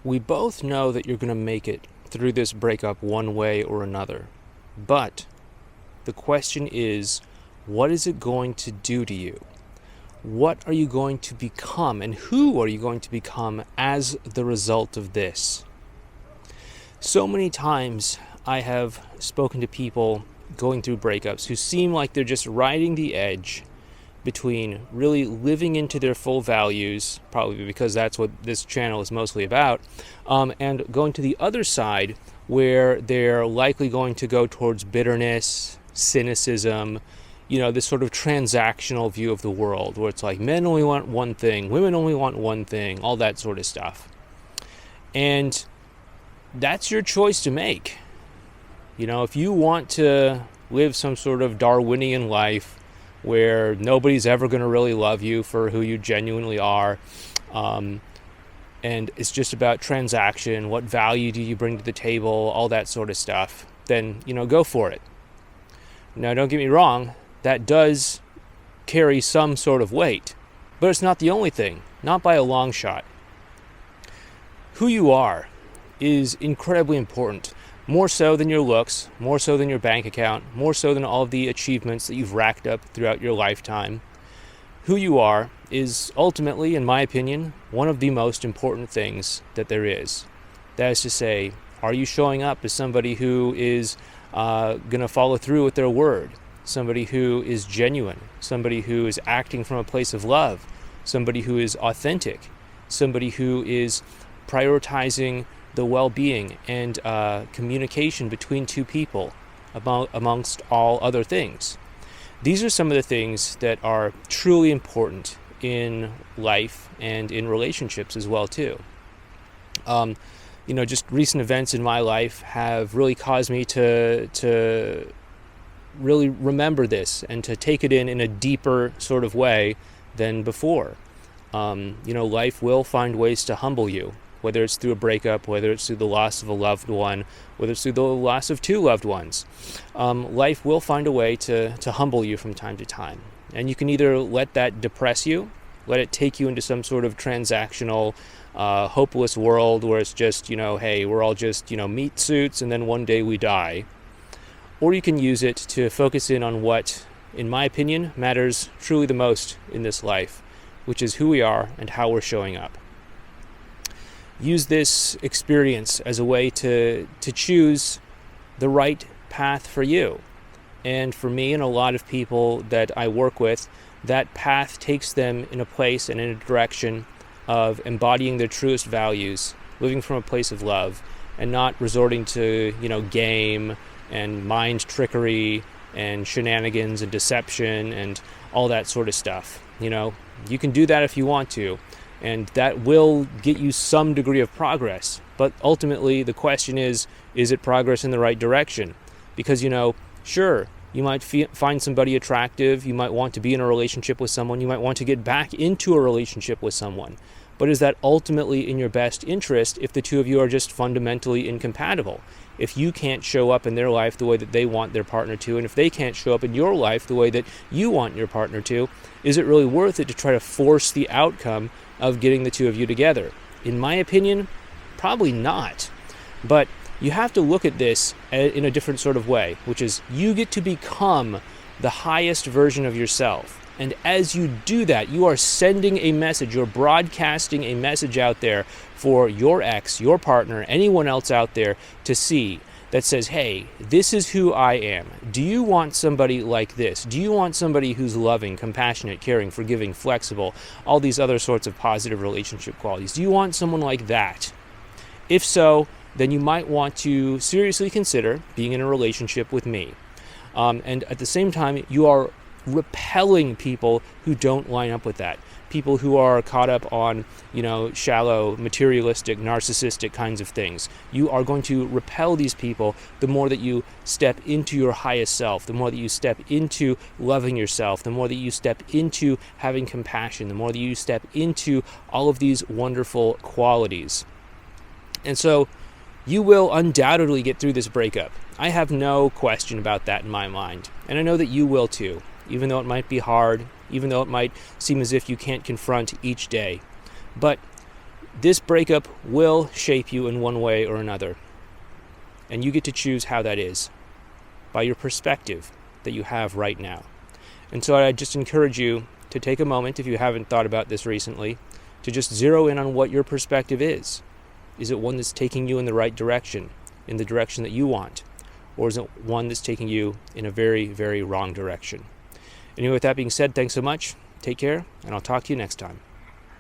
We both know that you're going to make it through this breakup one way or another. But the question is, what is it going to do to you? What are you going to become, and who are you going to become as the result of this? So many times I have spoken to people going through breakups who seem like they're just riding the edge between really living into their full values, probably because that's what this channel is mostly about, and going to the other side where they're likely going to go towards bitterness, cynicism, this sort of transactional view of the world where it's like men only want one thing, women only want one thing, all that sort of stuff. And that's your choice to make. If you want to live some sort of Darwinian life where nobody's ever going to really love you for who you genuinely are, and it's just about transaction, what value do you bring to the table, all that sort of stuff, then, go for it. Now, don't get me wrong, that does carry some sort of weight, but it's not the only thing, not by a long shot. Who you are is incredibly important. More so than your looks, more so than your bank account, more so than all of the achievements that you've racked up throughout your lifetime. Who you are is ultimately, in my opinion, one of the most important things that there is. That is to say, are you showing up as somebody who is going to follow through with their word? Somebody who is genuine, somebody who is acting from a place of love, somebody who is authentic, somebody who is prioritizing the well-being and communication between two people amongst all other things. These are some of the things that are truly important in life and in relationships as well too. Just recent events in my life have really caused me to really remember this and to take it in a deeper sort of way than before. Life will find ways to humble you, whether it's through a breakup, whether it's through the loss of a loved one, whether it's through the loss of two loved ones. Life will find a way to humble you from time to time. And you can either let that depress you, let it take you into some sort of transactional, hopeless world where it's just, hey, we're all just, meat suits and then one day we die. Or you can use it to focus in on what, in my opinion, matters truly the most in this life, which is who we are and how we're showing up. Use this experience as a way to choose the right path for you. And for me and a lot of people that I work with, that path takes them in a place and in a direction of embodying their truest values, living from a place of love, and not resorting to, game and mind trickery and shenanigans and deception and all that sort of stuff. You can do that if you want to. And that will get you some degree of progress. But ultimately, the question is it progress in the right direction? Because, sure, you might find somebody attractive. You might want to be in a relationship with someone. You might want to get back into a relationship with someone. But is that ultimately in your best interest if the two of you are just fundamentally incompatible? If you can't show up in their life the way that they want their partner to, and if they can't show up in your life the way that you want your partner to, is it really worth it to try to force the outcome of getting the two of you together? In my opinion, probably not. But you have to look at this in a different sort of way, which is you get to become the highest version of yourself. And as you do that, you are sending a message, you're broadcasting a message out there for your ex, your partner, anyone else out there to see that says, hey, this is who I am. Do you want somebody like this? Do you want somebody who's loving, compassionate, caring, forgiving, flexible, all these other sorts of positive relationship qualities? Do you want someone like that? If so, then you might want to seriously consider being in a relationship with me. And at the same time, you are repelling people who don't line up with that. People who are caught up on, shallow, materialistic, narcissistic kinds of things. You are going to repel these people the more that you step into your highest self, the more that you step into loving yourself, the more that you step into having compassion, the more that you step into all of these wonderful qualities. And so you will undoubtedly get through this breakup. I have no question about that in my mind. And I know that you will too. Even though it might be hard, even though it might seem as if you can't confront each day. But This breakup will shape you in one way or another. And you get to choose how that is by your perspective that you have right now. And so I just encourage you to take a moment, if you haven't thought about this recently, to just zero in on what your perspective is. Is it one that's taking you in the right direction, in the direction that you want? Or is it one that's taking you in a very, very wrong direction? Anyway, with that being said, thanks so much. Take care, and I'll talk to you next time.